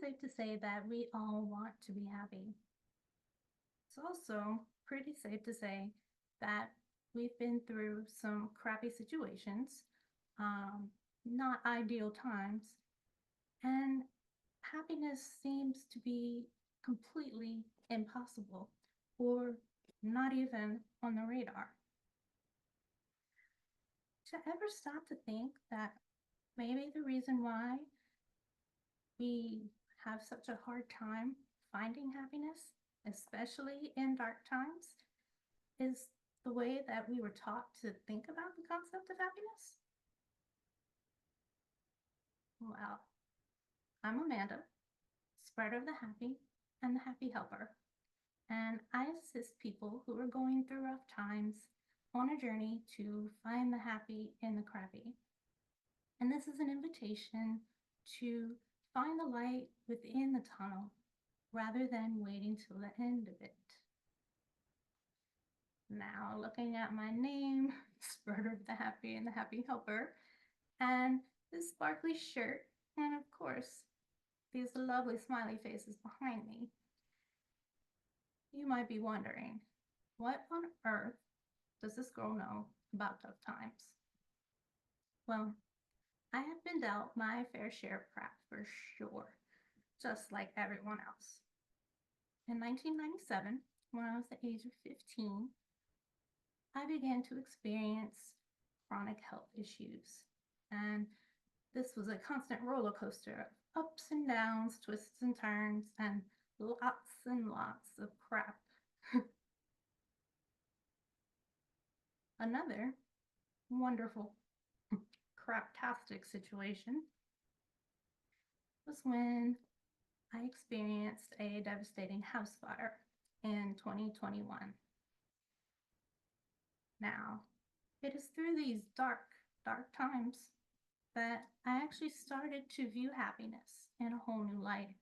safe to say that we all want to be happy. It's also pretty safe to say that we've been through some crappy situations, um, not ideal times, and happiness seems to be completely impossible or not even on the radar. To ever stop to think that maybe the reason why we have such a hard time finding happiness, especially in dark times, is the way that we were taught to think about the concept of happiness? Well, I'm Amanda, spreader of the happy and the happy helper, and I assist people who are going through rough times on a journey to find the happy in the crappy. And this is an invitation to find the light within the tunnel rather than waiting till the end of it. Now, looking at my name, Spreader of the Happy and the Happy Helper, and this sparkly shirt, and of course, these lovely smiley faces behind me, you might be wondering, what on earth does this girl know about tough times? Well, I have been dealt my fair share of crap for sure, just like everyone else. In 1997, when I was the age of 15, I began to experience chronic health issues. And this was a constant roller coaster of ups and downs, twists and turns, and lots of crap. Another wonderful craptastic situation was when I experienced a devastating house fire in 2021. Now, it is through these dark times that I actually started to view happiness in a whole new light.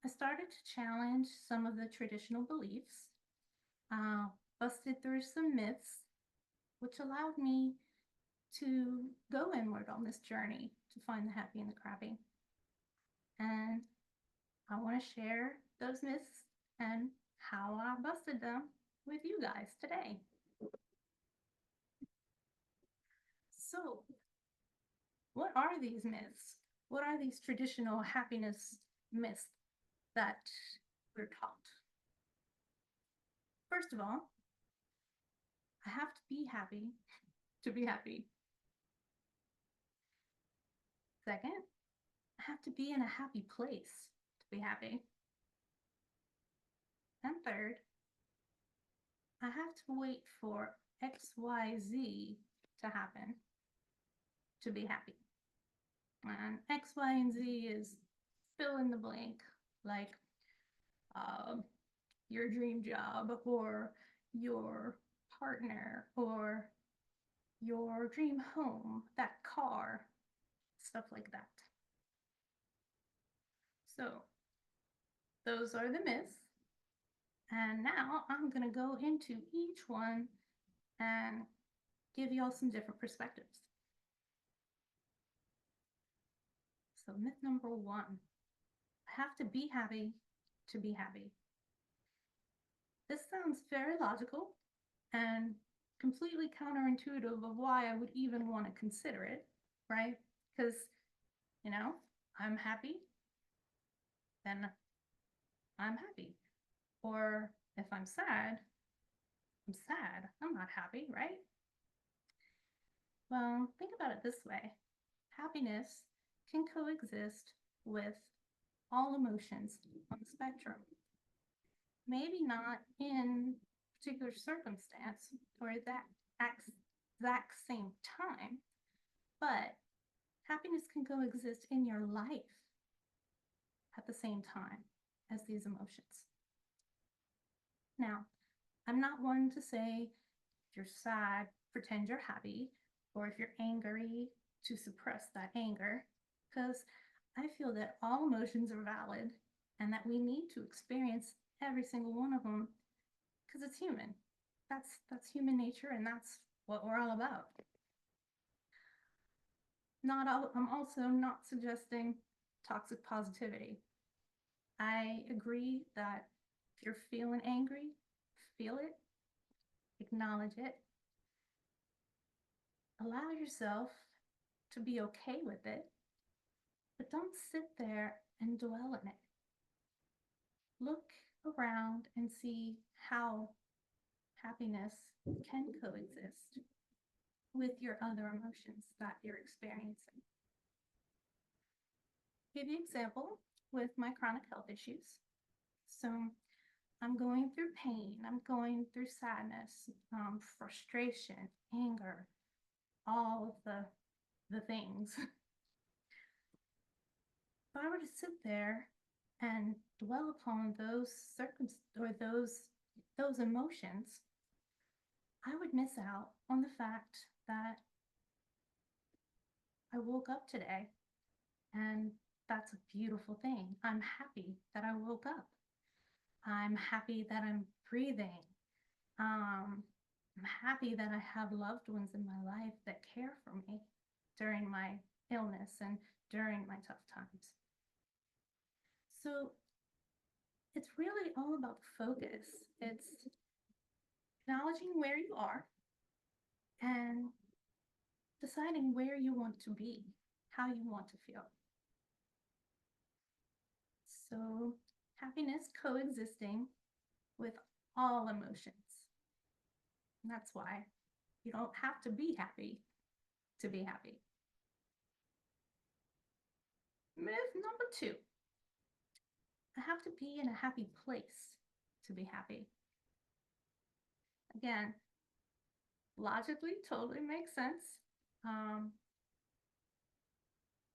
I started to challenge some of the traditional beliefs, busted through some myths, which allowed me to go inward on this journey to find the happy and the crappy. And I want to share those myths and how I busted them with you guys today. So, what are these myths? What are these traditional happiness myths that we're taught? First of all, I have to be happy to be happy. Second, I have to be in a happy place to be happy. And third, I have to wait for XYZ to happen to be happy. And X, Y, and Z is fill in the blank, like your dream job or your partner or your dream home, that car, stuff like that. So those are the myths. And now I'm going to go into each one and give y'all some different perspectives. So myth number one, I have to be happy to be happy. This sounds very logical and completely counterintuitive of why I would even want to consider it, right? Because, I'm happy, then I'm happy. Or if I'm sad, I'm not happy, right? Well, think about it this way. Happiness can coexist with all emotions on the spectrum. Maybe not in a particular circumstance or that exact same time, but happiness can coexist in your life at the same time as these emotions. Now, I'm not one to say if you're sad, pretend you're happy, or if you're angry, to suppress that anger, because I feel that all emotions are valid and that we need to experience every single one of them because it's human. That's human nature, and that's what we're all about. I'm also not suggesting toxic positivity. I agree that if you're feeling angry, feel it, acknowledge it, allow yourself to be okay with it, but don't sit there and dwell in it. Look around and see how happiness can coexist with your other emotions that you're experiencing. Give you an example with my chronic health issues. So I'm going through pain, I'm going through sadness, frustration, anger, all of the things. If I were to sit there and dwell upon those those emotions, I would miss out on the fact that I woke up today, and that's a beautiful thing. I'm happy that I woke up. I'm happy that I'm breathing. I'm happy that I have loved ones in my life that care for me during my illness and during my tough times. So it's really all about focus. It's acknowledging where you are and deciding where you want to be, how you want to feel. So happiness coexisting with all emotions. And that's why you don't have to be happy to be happy. Myth number 2. I have to be in a happy place to be happy. Again, logically, totally makes sense.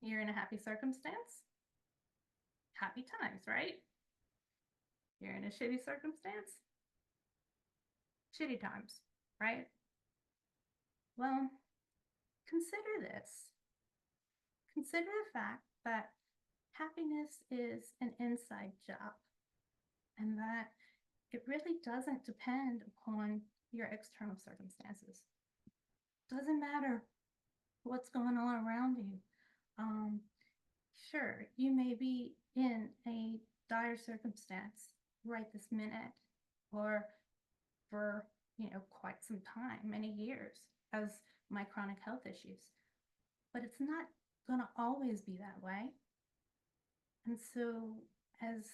You're in a happy circumstance, happy times, right? You're in a shitty circumstance, shitty times, right? Well, consider this. Consider the fact that happiness is an inside job and that it really doesn't depend upon your external circumstances. Doesn't matter what's going on around you. Sure, you may be in a dire circumstance right this minute or for, quite some time, many years, as my chronic health issues. But it's not going to always be that way. And so as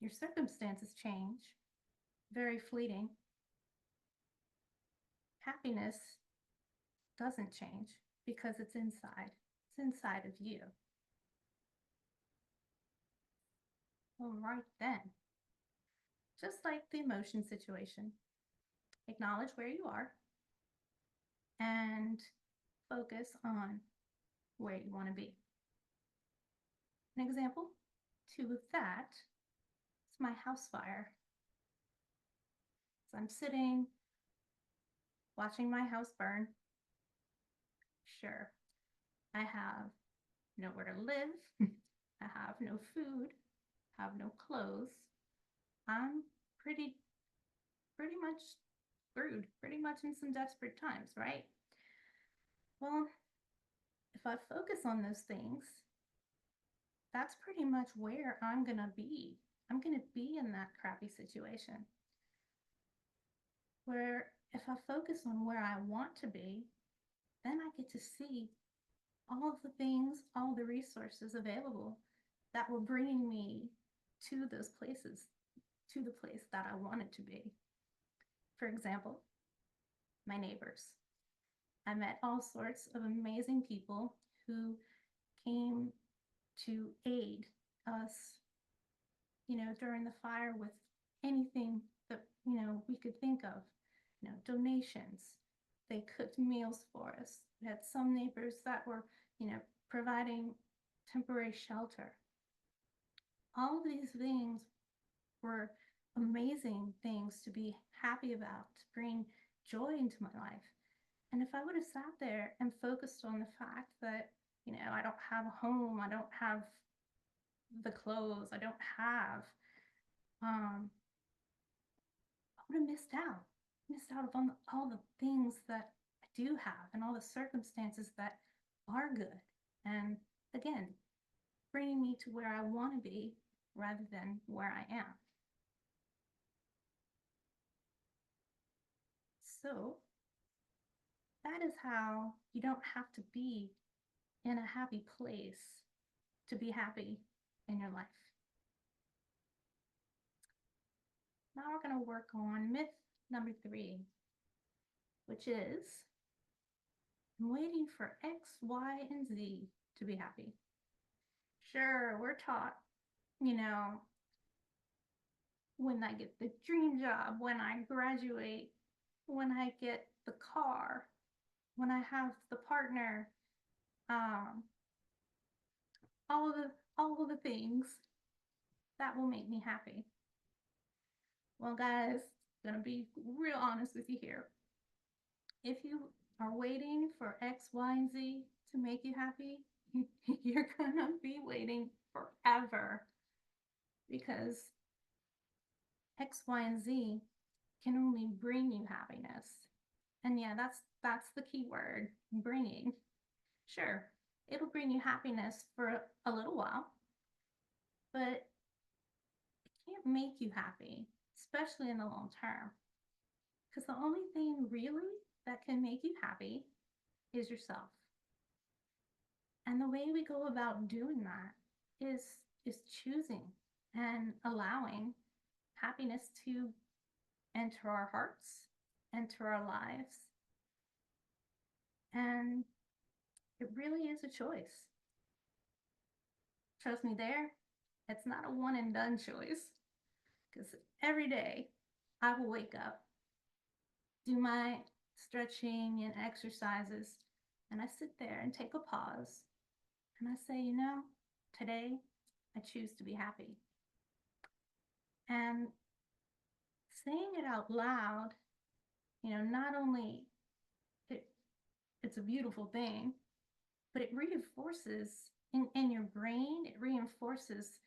your circumstances change, very fleeting, happiness doesn't change because it's inside. It's inside of you. All right then. Just like the emotion situation, acknowledge where you are and focus on where you want to be. An example of that is my house fire. So I'm sitting, watching my house burn. Sure, I have nowhere to live. I have no food, have no clothes. I'm pretty much screwed, pretty much in some desperate times, right? Well, if I focus on those things, that's pretty much where I'm going to be. I'm going to be in that crappy situation. Where if I focus on where I want to be, then I get to see all of the things, all the resources available that were bringing me to those places, to the place that I wanted to be. For example, my neighbors. I met all sorts of amazing people who came to aid us, during the fire with anything that, we could think of, donations. They cooked meals for us. We had some neighbors that were, providing temporary shelter. All of these things were amazing things to be happy about, to bring joy into my life. And if I would have sat there and focused on the fact that, I don't have a home, I don't have the clothes, I don't have, I would have missed out on all the things that I do have and all the circumstances that are good. And again, bringing me to where I want to be rather than where I am. So that is how you don't have to be in a happy place to be happy in your life. Now we're going to work on myth number 3, which is I'm waiting for X, Y, and Z to be happy. Sure, we're taught, when I get the dream job, when I graduate, when I get the car, when I have the partner, um, all of the things that will make me happy. Well, guys, gonna be real honest with you here. If you are waiting for X, Y, and Z to make you happy, you're gonna be waiting forever, because X, Y, and Z can only bring you happiness. And yeah, that's the key word, bringing. Sure, it'll bring you happiness for a little while, but it can't make you happy, especially in the long term. Because the only thing really that can make you happy is yourself. And the way we go about doing that is choosing and allowing happiness to enter our hearts, enter our lives. And it really is a choice. Trust me there, it's not a one and done choice, because every day I will wake up, do my stretching and exercises, and I sit there and take a pause and I say, today I choose to be happy. And saying it out loud, not only it's a beautiful thing, but it reinforces in your brain, it reinforces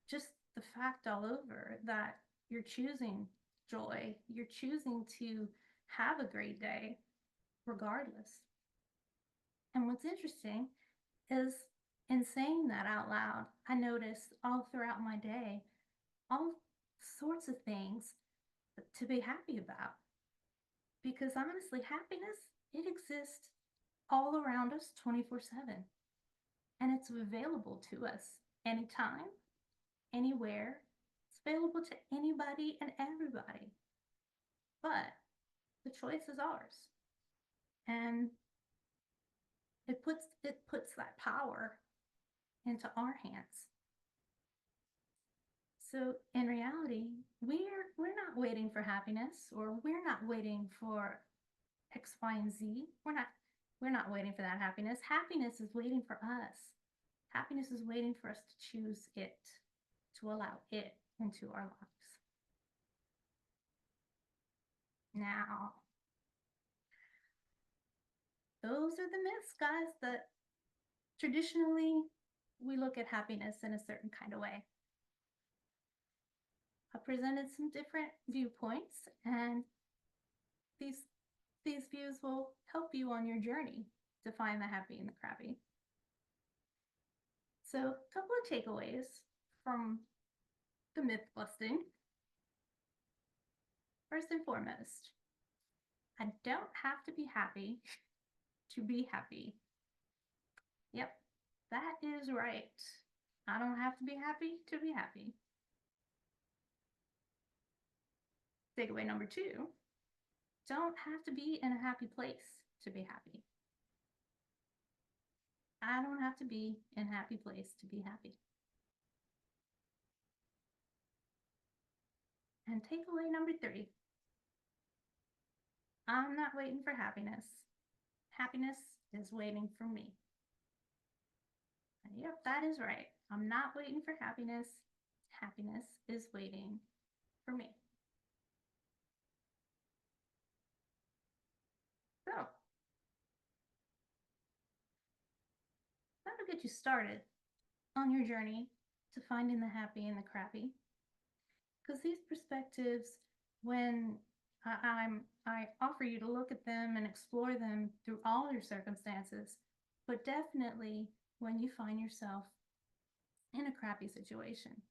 just the fact all over that you're choosing joy, you're choosing to have a great day regardless. And what's interesting is, in saying that out loud, I notice all throughout my day all sorts of things to be happy about. Because honestly, happiness, it exists all around us 24/7. And it's available to us anytime, anywhere. It's available to anybody and everybody. But the choice is ours. And it puts that power into our hands. So in reality, we're not waiting for happiness, or we're not waiting for X, Y, and Z. We're not waiting for that happiness. Happiness is waiting for us. Happiness is waiting for us to choose it, to allow it into our lives. Now, those are the myths, guys, that traditionally we look at happiness in a certain kind of way. I presented some different viewpoints, and these views will help you on your journey to find the happy and the crappy. So, a couple of takeaways from the myth busting. First and foremost, I don't have to be happy to be happy. Yep, that is right. I don't have to be happy to be happy. Takeaway number 2, don't have to be in a happy place to be happy. I don't have to be in a happy place to be happy. And takeaway number 3, I'm not waiting for happiness. Happiness is waiting for me. And yep, that is right. I'm not waiting for happiness. Happiness is waiting for me. So, that'll get you started on your journey to finding the happy and the crappy. Because these perspectives, when I offer you to look at them and explore them through all your circumstances, but definitely when you find yourself in a crappy situation.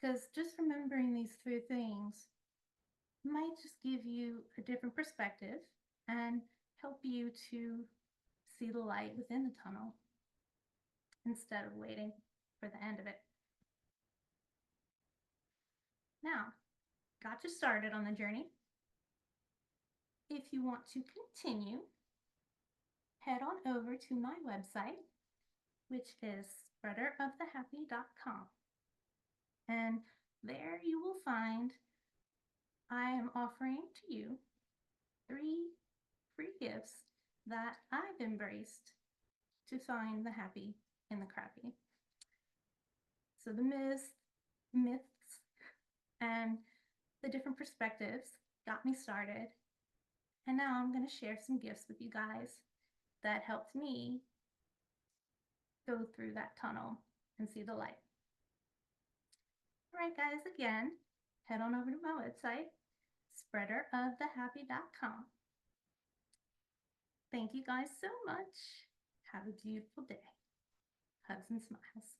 Because just remembering these three things might just give you a different perspective and help you to see the light within the tunnel instead of waiting for the end of it. Now, got you started on the journey. If you want to continue, head on over to my website, which is spreaderofthehappy.com. And there you will find I am offering to you 3 free gifts that I've embraced to find the happy in the crappy. So the myths, and the different perspectives got me started. And now I'm going to share some gifts with you guys that helped me go through that tunnel and see the light. All right, guys, again, head on over to my website, spreaderofthehappy.com. Thank you guys so much. Have a beautiful day. Hugs and smiles.